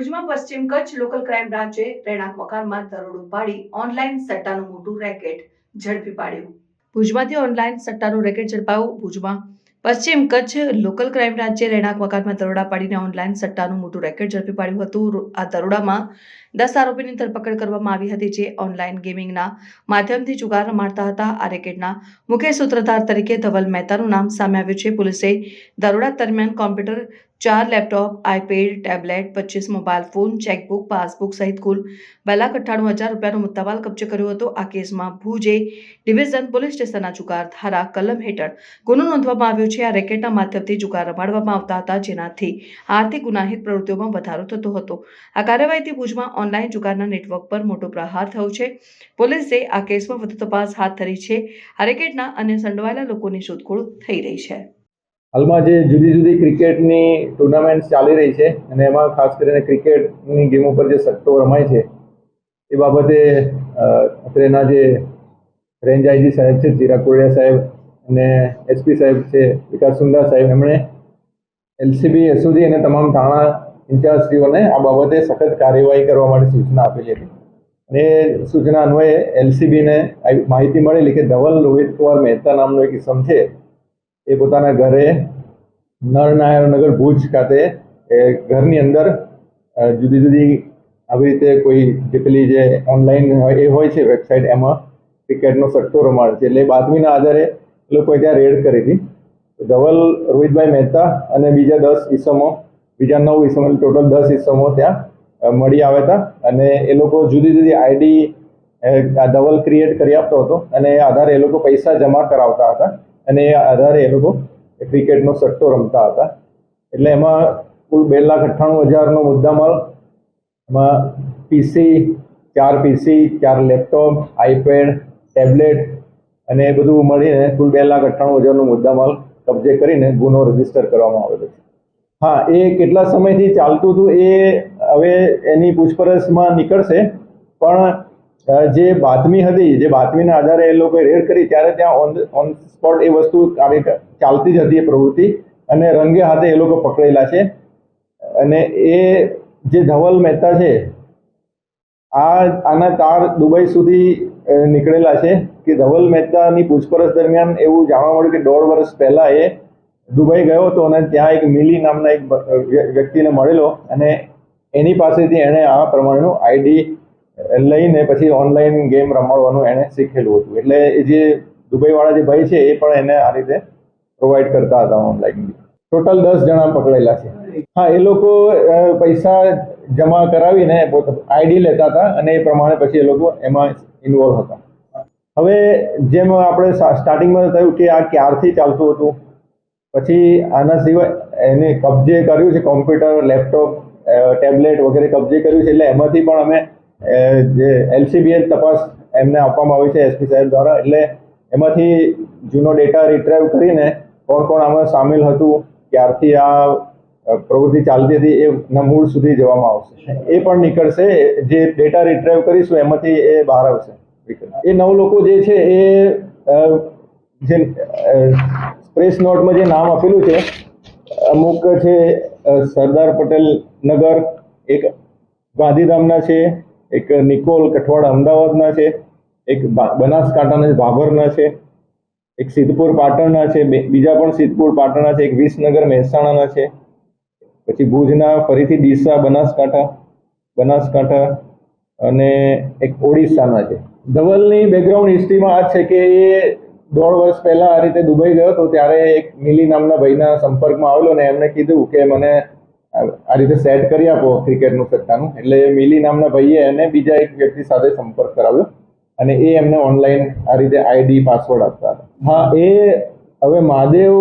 ભુજમાં પશ્ચિમ Kutch local crime બ્રાન્ચે રહેણાંક મકાનમાં દરોડો પાડી ઓનલાઈન સટ્ટાનું મોટું રેકેટ ઝડપી પાડ્યું. ભુજમાંથી ઓનલાઈન સટ્ટાનું રેકેટ ઝડપાયું. ભુજમાં પશ્ચિમ કચ્છ લોકલ ક્રાઇમ બ્રાન્ચે રહેણાંક મકાનમાં દરોડા પાડીને ઓનલાઈન સટ્ટાનું મોટું રેકેટ ઝડપી પાડ્યું હતું. આ દરોડામાં 10 આરોપીની ધરપકડ કરવામાં આવી હતી, જે ઓનલાઈન ગેમિંગના માધ્યમથી જુગાર રમાડતા હતા. આ રેકેટના મુખ્ય સૂત્રધાર તરીકે ધવલ મહેતાનું નામ સામે આવ્યું છે. પોલીસે દરોડા દરમિયાન computer, 4 laptop, iPad, tablet, 25 mobile phone, chequebook, passbook સહિત કુલ 2,98,000 રૂપિયાનો મુદ્દામાલ કબજે કર્યો હતો. આ કેસમાં ભુજ એ ડિવિઝન પોલીસ સ્ટેશનના જુગાર ધારા કલમ હેઠળ ગુનો નોંધવામાં આવ્યો છે. આ રેકેટના માધ્યમથી જુગાર રમાડવામાં આવતા હતા, જેનાથી આર્થિક ગુનાહિત પ્રવૃત્તિઓમાં વધારો થતો હતો. આ કાર્યવાહીથી ભુજમાં ઓનલાઈન જુગારના નેટવર્ક પર મોટો પ્રહાર થયો છે. પોલીસે આ કેસમાં વધુ તપાસ હાથ ધરી છે. આ રેકેટના અન્ય સંડોવાયેલા લોકોની શોધખોળ થઈ રહી છે. હાલમાં જે જુદી જુદી ક્રિકેટની ટુર્નામેન્ટ ચાલી રહી છે અને એમાં ખાસ કરીને ક્રિકેટની ગેમ ઉપર જે સટ્ટો રમાય છે એ બાબતે અત્રેના જે રેન્જ આઈજી સાહેબ છે, ચિરાગ કોડિયા સાહેબ, અને એસપી સાહેબ છે, વિકાસ સુંદા સાહેબ, એમણે એલસીબી, એસઓજી અને તમામ થાણા ઇન્ચાર્જશ્રીઓને આ બાબતે સખત કાર્યવાહી કરવા માટે સૂચના આપેલી હતી. અને સૂચના અન્વયે એલસીબીને માહિતી મળેલી કે ધવલ રોહિત કુમાર મહેતા નામનો એક ઇસમ છે, એ પોતાના ઘરે નરનારાયણ નગર ભુજ ખાતે ઘરની અંદર જુદી જુદી આવી રીતે કોઈ જે પેલી જે ઓનલાઈન એ હોય છે વેબસાઇટ, એમાં ક્રિકેટનો સટ્ટો રમાડે છે. એટલે બાતમીના આધારે એ લોકોએ ત્યાં રેડ કરી હતી. ધવલ રોહિતભાઈ મહેતા અને બીજા 10 ઇસમો, બીજા 9 ઇસમો, ટોટલ 10 ઇસમો ત્યાં મળી આવ્યા હતા. અને એ લોકો જુદી જુદી આઈડી ધવલ ક્રિએટ કરી આપતો હતો અને એ આધારે એ લોકો પૈસા જમા કરાવતા હતા અને એ આધારે એ લોકો ક્રિકેટનો સટ્ટો રમતા હતા. એટલે એમાં કુલ 2,98,000નો મુદ્દામાલ, એમાં પીસી, 4 પીસી, 4 લેપટોપ, આઈપેડ, ટેબ્લેટ અને એ બધું મળીને કુલ 2,98,000નો મુદ્દામાલ કબજે કરીને ગુનો રજીસ્ટર કરવામાં આવેલો છે. હા, એ કેટલા સમયથી ચાલતું હતું એ હવે એની પૂછપરછમાં નીકળશે, પણ જે બાતમી હતી, જે બાતમીના આધારે એ લોકોએ રેડ કરી ત્યારે ત્યાં ઓન સ્પોટ એ વસ્તુ ચાલતી જ હતી, એ પ્રવૃત્તિ, અને રંગે હાથે એ લોકો પકડેલા છે. અને એ જે ધવલ મહેતા છે, આના તાર દુબઈ સુધી નીકળેલા છે. કે ધવલ મહેતાની પૂછપરછ દરમિયાન એવું જાણવા મળ્યું કે 1.5 વર્ષ પહેલા એ દુબઈ ગયો હતો અને ત્યાં એક મિલી નામના એક વ્યક્તિને મળેલો અને એની પાસેથી એણે આ પ્રમાણેનું આઈડી લઈને પછી ઓનલાઈન ગેમ રમાડવાનું એણે શીખેલું હતું. એટલે જે દુબઈવાળા જે ભાઈ છે એ પણ એને આ રીતે પ્રોવાઈડ કરતા હતા ઓનલાઈન. ટોટલ 10 જણા પકડેલા છે. હા, એ લોકો પૈસા જમા કરાવીને આઈડી લેતા હતા અને એ પ્રમાણે પછી એ લોકો એમાં ઇન્વોલ્વ હતા. હવે જેમ આપણે સ્ટાર્ટિંગમાં થયું કે આ ક્યારથી ચાલતું હતું, પછી આના સિવાય એને કબજે કર્યું છે, કોમ્પ્યુટર, લેપટોપ, ટેબ્લેટ વગેરે કબજે કર્યું છે. એટલે એમાંથી પણ અમે જે એલસીબીએ તપાસ એમને આપવામાં આવી છે એસપી સાહેબ દ્વારા. એટલે એમાંથી જૂનો ડેટા રિટ્રાઈવ કરીને કોણ કોણ આમાં સામેલ હતું, ક્યારથી આ પ્રવૃત્તિ ચાલતી હતી, એના મૂળ સુધી જવામાં આવશે. એ પણ નીકળશે. જે ડેટા રિટ્રાઈવ કરીશું એમાંથી એ બહાર આવશે. એ 9 લોકો જે છે એ જે પ્રેસ નોટમાં જે નામ આપેલું છે, અમુક છે સરદાર પટેલ નગર, એક ગાંધીધામના છે, એક નિકોલ કઠવાડા અમદાવાદના છે, એક બનાસકાંઠાના ભાભરના છે, એક સિદ્ધપુર પાટણના છે, બીજા પણ સિદ્ધપુર પાટણના છે, એક વિસનગર મહેસાણાના છે, પછી ભુજના ફરીથી ડીસા બનાસકાંઠા અને એક ઓડિશાના છે. ધવલની બેકગ્રાઉન્ડ હિસ્ટ્રીમાં આ છે કે એ 1.5 વર્ષ પહેલા આ રીતે દુબઈ ગયો હતો, ત્યારે એક મિલી નામના ભાઈના સંપર્કમાં આવેલો અને એમને કીધું કે મને આ રીતે સેટ કરી આપો ક્રિકેટનું સટ્ટાનું. એટલે મિલી નામના ભાઈએ એને બીજા એક વ્યક્તિ સાથે સંપર્ક કરાવ્યો અને એ એમને ઓનલાઈન આ રીતે આઈડી, પાસવર્ડ આપતા હતા. હા, એ હવે મહાદેવ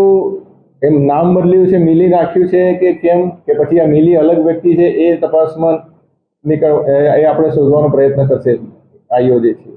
એમ નામ બદલ્યું છે, મિલી રાખ્યું છે કે કેમ, કે પછી આ મિલી અલગ વ્યક્તિ છે, એ તપાસમાં એ આપણે શોધવાનો પ્રયત્ન કરશે આઈઓ જે છે.